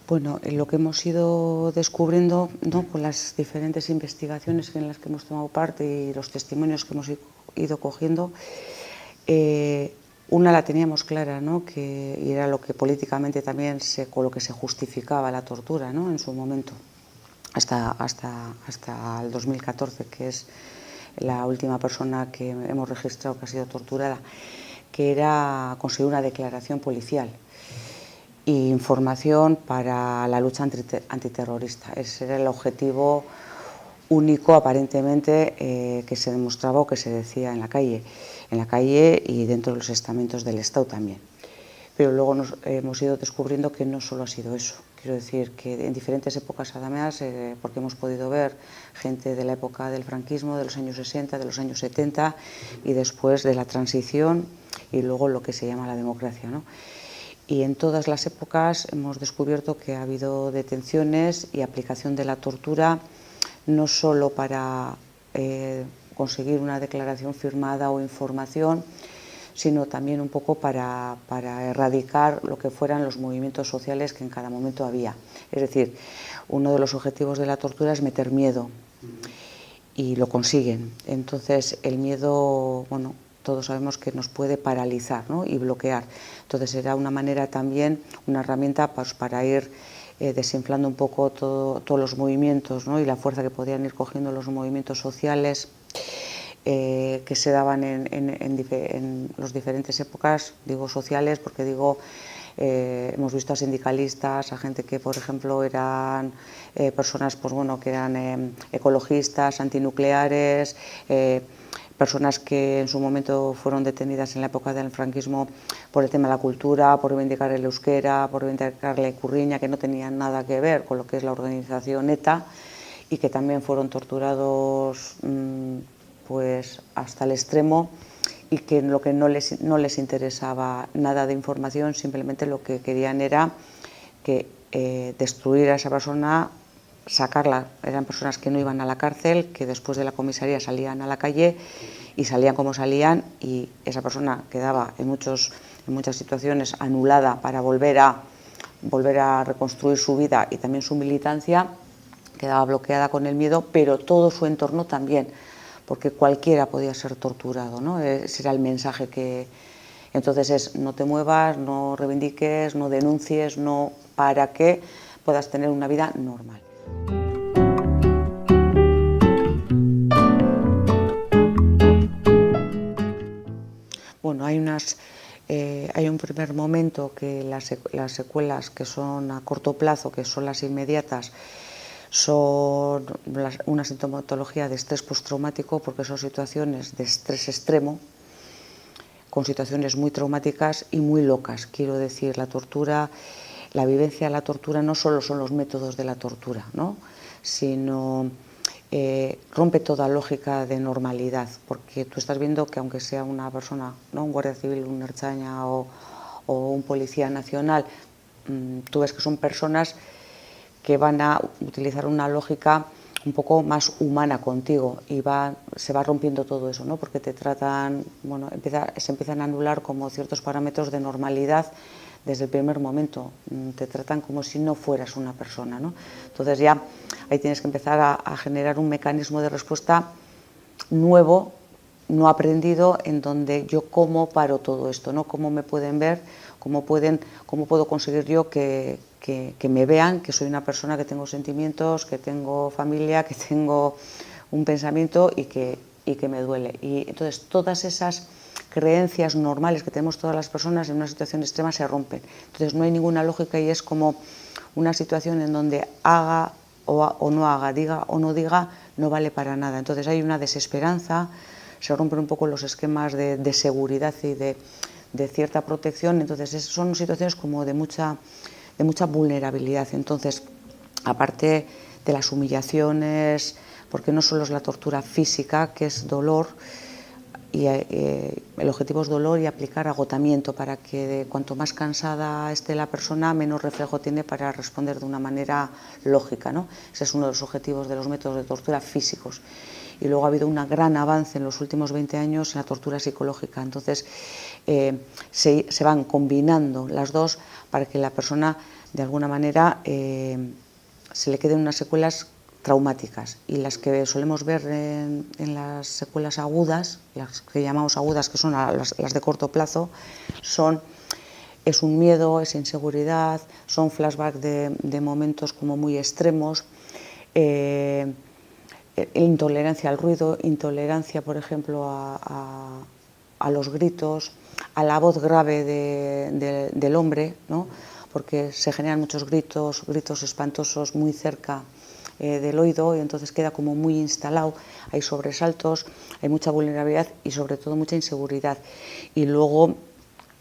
Bueno, lo que hemos ido descubriendo, ¿no?, con las diferentes investigaciones en las que hemos tomado parte y los testimonios que hemos ido cogiendo, una la teníamos clara, ¿no?, y era lo que políticamente también con lo que se justificaba la tortura, ¿no?, en su momento, hasta el 2014, que es la última persona que hemos registrado que ha sido torturada, que era conseguir una declaración policial y información para la lucha antiterrorista. Ese era el objetivo único, aparentemente, que se demostraba o que se decía en la calle y dentro de los estamentos del Estado también. Pero luego hemos ido descubriendo que no solo ha sido eso. Quiero decir que en diferentes épocas, además, porque hemos podido ver gente de la época del franquismo, de los años 60, de los años 70 y después de la transición y luego lo que se llama la democracia, ¿no? Y en todas las épocas hemos descubierto que ha habido detenciones y aplicación de la tortura, no solo para conseguir una declaración firmada o información, sino también un poco para erradicar lo que fueran los movimientos sociales que en cada momento había. Es decir, uno de los objetivos de la tortura es meter miedo y lo consiguen. Entonces, el miedo, bueno, todos sabemos que nos puede paralizar, ¿no?, y bloquear. Entonces era una manera también, una herramienta pues, para ir desinflando un poco todos los movimientos, ¿no?, y la fuerza que podían ir cogiendo los movimientos sociales que se daban en las diferentes épocas, digo sociales porque digo, hemos visto a sindicalistas, a gente que por ejemplo eran personas pues, bueno, que eran ecologistas, antinucleares, personas que en su momento fueron detenidas en la época del franquismo por el tema de la cultura, por reivindicar el euskera, por reivindicar la ikurriña, que no tenían nada que ver con lo que es la organización ETA y que también fueron torturados pues hasta el extremo y que lo que no les interesaba nada de información, simplemente lo que querían era que destruir a esa persona, sacarla. Eran personas que no iban a la cárcel, que después de la comisaría salían a la calle y salían como salían y esa persona quedaba en muchas situaciones anulada para volver a reconstruir su vida y también su militancia, quedaba bloqueada con el miedo, pero todo su entorno también, porque cualquiera podía ser torturado, ¿no? Ese era el mensaje que... Entonces es no te muevas, no reivindiques, no denuncies, no, para que puedas tener una vida normal. Bueno, hay un primer momento que las secuelas que son a corto plazo, que son las inmediatas, son una sintomatología de estrés postraumático, porque son situaciones de estrés extremo, con situaciones muy traumáticas y muy locas. Quiero decir, la tortura, la vivencia de la tortura no solo son los métodos de la tortura, ¿no?, sino rompe toda lógica de normalidad, porque tú estás viendo que aunque sea una persona, ¿no?, un guardia civil, un ertzaina o un policía nacional, tú ves que son personas que van a utilizar una lógica un poco más humana contigo y se va rompiendo todo eso, ¿no?, porque te tratan, bueno, se empiezan a anular como ciertos parámetros de normalidad desde el primer momento, te tratan como si no fueras una persona, ¿no? Entonces ya ahí tienes que empezar a generar un mecanismo de respuesta nuevo, no aprendido, en donde yo cómo paro todo esto, ¿no?, cómo me pueden ver, cómo puedo conseguir yo que me vean que soy una persona que tengo sentimientos, que tengo familia, que tengo un pensamiento y que me duele. Y entonces todas esas creencias normales que tenemos todas las personas en una situación extrema se rompen. Entonces no hay ninguna lógica y es como una situación en donde haga o no haga, diga o no diga, no vale para nada. Entonces hay una desesperanza, se rompen un poco los esquemas de seguridad y de cierta protección. Entonces son situaciones como de mucha vulnerabilidad. Entonces, aparte de las humillaciones, porque no solo es la tortura física, que es dolor, y el objetivo es dolor y aplicar agotamiento para que cuanto más cansada esté la persona, menos reflejo tiene para responder de una manera lógica, ¿no? Ese es uno de los objetivos de los métodos de tortura físicos. y luego ha habido un gran avance en los últimos 20 años en la tortura psicológica. Entonces se van combinando las dos para que la persona de alguna manera se le queden unas secuelas traumáticas, y las que solemos ver en las secuelas agudas, las que llamamos agudas, que son las de corto plazo, es un miedo, es inseguridad, son flashbacks de momentos como muy extremos, intolerancia al ruido, intolerancia, por ejemplo, a los gritos, a la voz grave del hombre, ¿no? Porque se generan muchos gritos espantosos muy cerca del oído, y entonces queda como muy instalado, hay sobresaltos, hay mucha vulnerabilidad y sobre todo mucha inseguridad. Y luego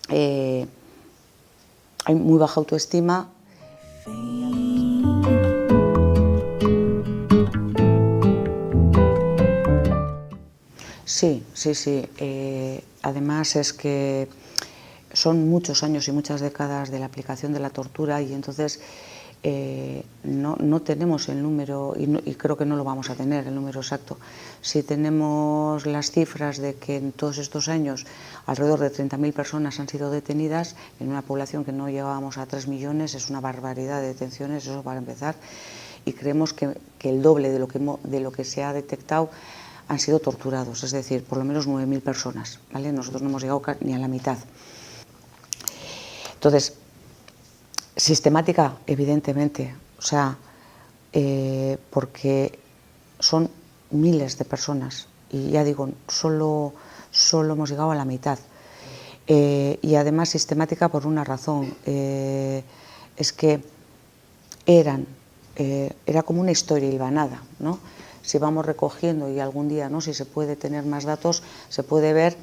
hay muy baja autoestima. Sí. Además es que son muchos años y muchas décadas de la aplicación de la tortura, y entonces no tenemos el número, y creo que no lo vamos a tener, el número exacto. Si tenemos las cifras de que en todos estos años alrededor de 30.000 personas han sido detenidas, en una población que no llegábamos a 3 millones, es una barbaridad de detenciones, eso para empezar, y creemos que el doble de lo que se ha detectado han sido torturados, es decir, por lo menos 9.000 personas, ¿vale? Nosotros no hemos llegado ni a la mitad. Entonces, sistemática, evidentemente, o sea, porque son miles de personas, y ya digo, solo hemos llegado a la mitad. Y además sistemática por una razón, es que era como una historia hilvanada, ¿no? Si vamos recogiendo, y algún día, ¿no?, si se puede tener más datos, se puede ver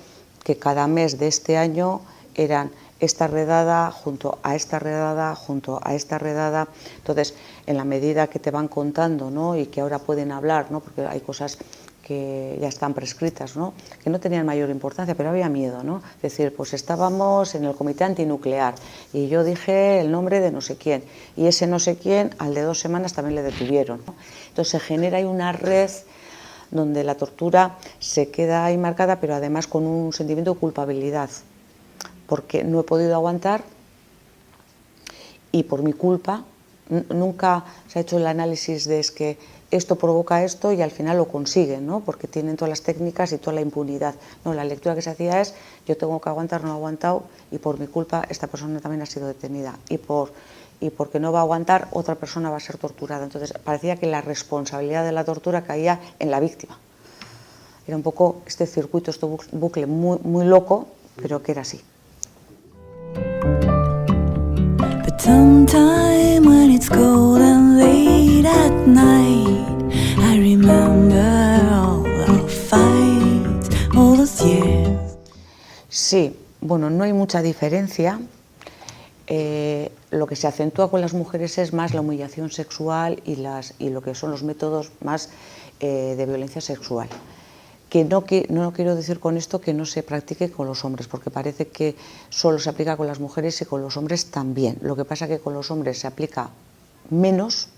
que cada mes de este año eran esta redada junto a esta redada junto a esta redada. Entonces, en la medida que te van contando, ¿no?, y que ahora pueden hablar, ¿no?, porque hay cosas que ya están prescritas, ¿no?, que no tenían mayor importancia, pero había miedo, ¿no? Es decir, pues estábamos en el comité antinuclear y yo dije el nombre de no sé quién, y ese no sé quién al de 2 semanas también le detuvieron, ¿no? Entonces se genera ahí una red donde la tortura se queda ahí marcada, pero además con un sentimiento de culpabilidad, porque no he podido aguantar y por mi culpa. Nunca se ha hecho el análisis de es que esto provoca esto y al final lo consiguen, ¿no?, porque tienen todas las técnicas y toda la impunidad. No, la lectura que se hacía es yo tengo que aguantar, no he aguantado, y por mi culpa esta persona también ha sido detenida, y porque no va a aguantar, otra persona va a ser torturada. Entonces parecía que la responsabilidad de la tortura caía en la víctima. Era un poco este circuito, este bucle muy, muy loco, pero que era así. Sometime when it's cold and late at night, I remember all our fights, all those years. Sí, bueno, no hay mucha diferencia. Lo que se acentúa con las mujeres es más la humillación sexual y lo que son los métodos más de violencia sexual. No quiero decir con esto que no se practique con los hombres, porque parece que solo se aplica con las mujeres y con los hombres también. Lo que pasa es que con los hombres se aplica menos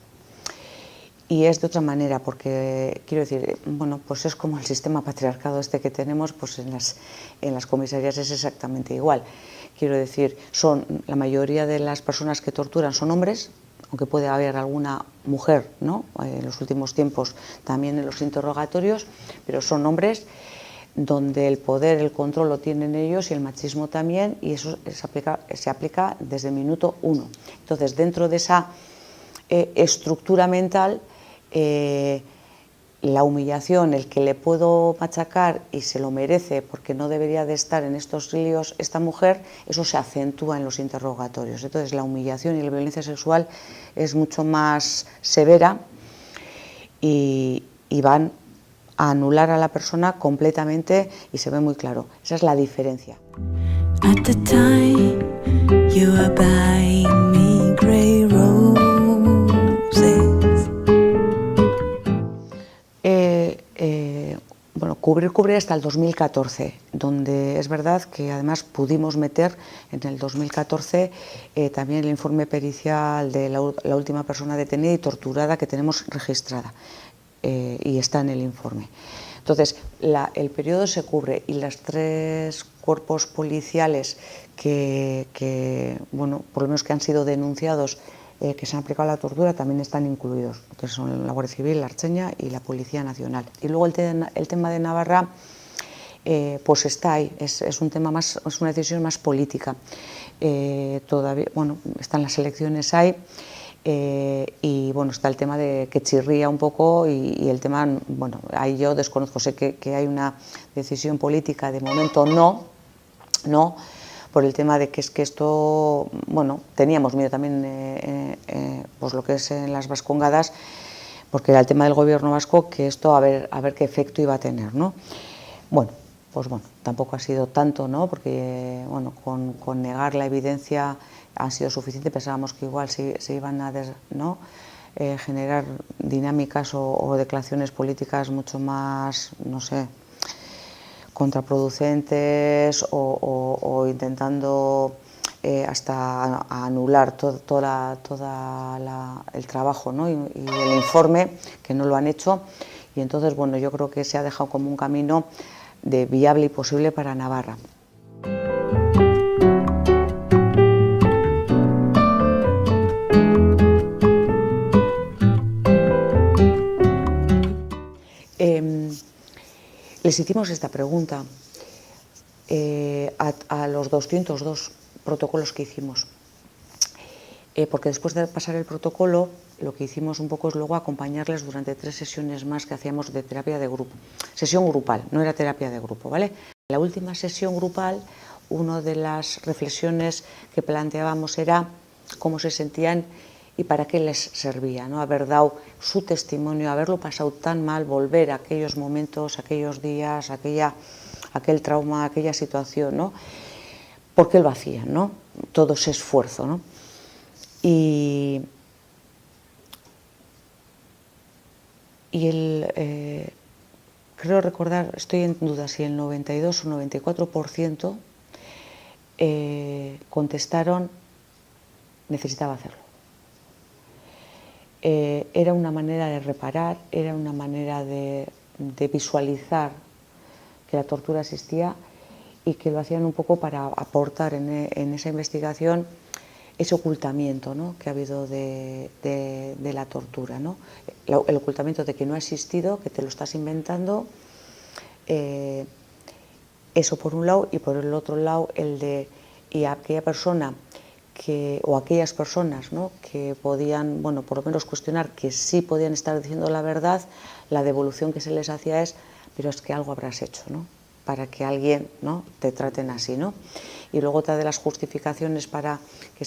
y es de otra manera, porque quiero decir, bueno, pues es como el sistema patriarcado este que tenemos, pues en las comisarías es exactamente igual. Quiero decir, la mayoría de las personas que torturan son hombres, aunque puede haber alguna mujer, ¿no?, en los últimos tiempos también en los interrogatorios, pero son hombres donde el poder, el control lo tienen ellos y el machismo también, y eso se aplica desde el minuto 1. Entonces, dentro de esa estructura mental, la humillación, el que le puedo machacar y se lo merece porque no debería de estar en estos líos esta mujer, eso se acentúa en los interrogatorios. Entonces la humillación y la violencia sexual es mucho más severa y van a anular a la persona completamente, y se ve muy claro. Esa es la diferencia. At the time you were buying me grey roses. Bueno, cubrir hasta el 2014, donde es verdad que además pudimos meter en el 2014 también el informe pericial de la última persona detenida y torturada que tenemos registrada, y está en el informe. Entonces, el periodo se cubre y los 3 cuerpos policiales bueno, por lo menos que han sido denunciados, que se han aplicado la tortura, también están incluidos, que son la Guardia Civil, la Ertzaintza y la Policía Nacional. Y luego el tema de Navarra, pues está ahí, es un tema más, es una decisión más política. Todavía, bueno, están las elecciones ahí. Y bueno, está el tema de que chirría un poco y el tema, bueno, ahí yo desconozco, sé que hay una decisión política, de momento no, por el tema de que es que esto, bueno, teníamos miedo también, pues lo que es en las vascongadas, porque era el tema del gobierno vasco, que esto a ver qué efecto iba a tener, ¿no? Bueno, pues bueno, tampoco ha sido tanto, ¿no? Porque, bueno, con negar la evidencia ha sido suficiente. Pensábamos que igual se iban a generar dinámicas o declaraciones políticas mucho más, no sé, contraproducentes o intentando hasta anular todo el trabajo, ¿no? y el informe, que no lo han hecho. Y entonces, bueno, yo creo que se ha dejado como un camino de viable y posible para Navarra. Les hicimos esta pregunta a los 202 protocolos que hicimos, porque después de pasar el protocolo, lo que hicimos un poco es luego acompañarles durante 3 sesiones más que hacíamos de terapia de grupo, sesión grupal, no era terapia de grupo, ¿vale? En la última sesión grupal, una de las reflexiones que planteábamos era cómo se sentían y para qué les servía, ¿no? Haber dado su testimonio, haberlo pasado tan mal, volver a aquellos momentos, aquellos días, aquel trauma, aquella situación, ¿no? ¿Por qué lo hacían, no? Todo ese esfuerzo, ¿no? Y creo recordar, estoy en duda si el 92 o 94% contestaron necesitaba hacerlo. Era una manera de reparar, era una manera de visualizar que la tortura existía y que lo hacían un poco para aportar en esa investigación ese ocultamiento, ¿no? Que ha habido de la tortura, ¿no? El ocultamiento de que no ha existido, que te lo estás inventando, eso por un lado, y por el otro lado y aquella persona o aquellas personas, ¿no? Que podían, bueno, por lo menos cuestionar que sí podían estar diciendo la verdad, la devolución que se les hacía es, pero es que algo habrás hecho, ¿no? Para que alguien, ¿no? Te traten así, ¿no? Y luego otra de las justificaciones que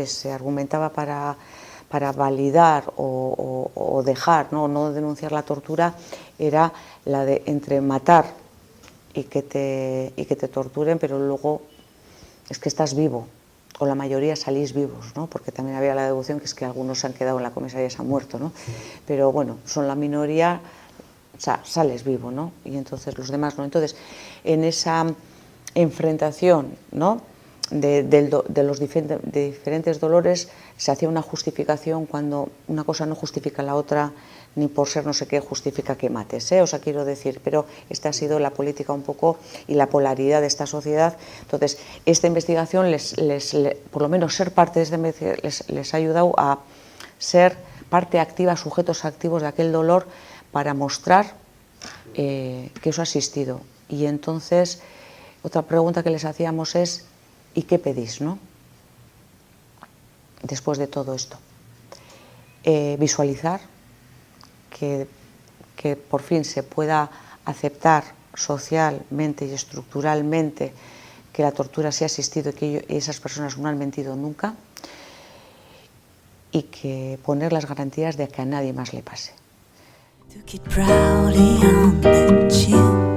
se argumentaba para validar o dejar, no denunciar la tortura, era la de entre matar y que te torturen, pero luego es que estás vivo, o la mayoría salís vivos, ¿no? Porque también había la deducción que es que algunos se han quedado en la comisaría y se han muerto, ¿no? Pero bueno, son la minoría, o sea, sales vivo, ¿no? Y entonces los demás no. Entonces, en esa enfrentación, ¿no? de los diferentes dolores, se hacía una justificación cuando una cosa no justifica la otra, ni por ser no sé qué justifica que mates, ¿eh? O sea, quiero decir, pero esta ha sido la política un poco y la polaridad de esta sociedad. Entonces, esta investigación, por lo menos ser parte de esta investigación, les ha ayudado a ser parte activa, sujetos activos de aquel dolor, para mostrar que eso ha existido. Y entonces, otra pregunta que les hacíamos es, ¿y qué pedís, no? Después de todo esto. Visualizar que por fin se pueda aceptar socialmente y estructuralmente que la tortura sí ha existido y que esas personas no han mentido nunca, y que poner las garantías de que a nadie más le pase. Took it proudly on the chin.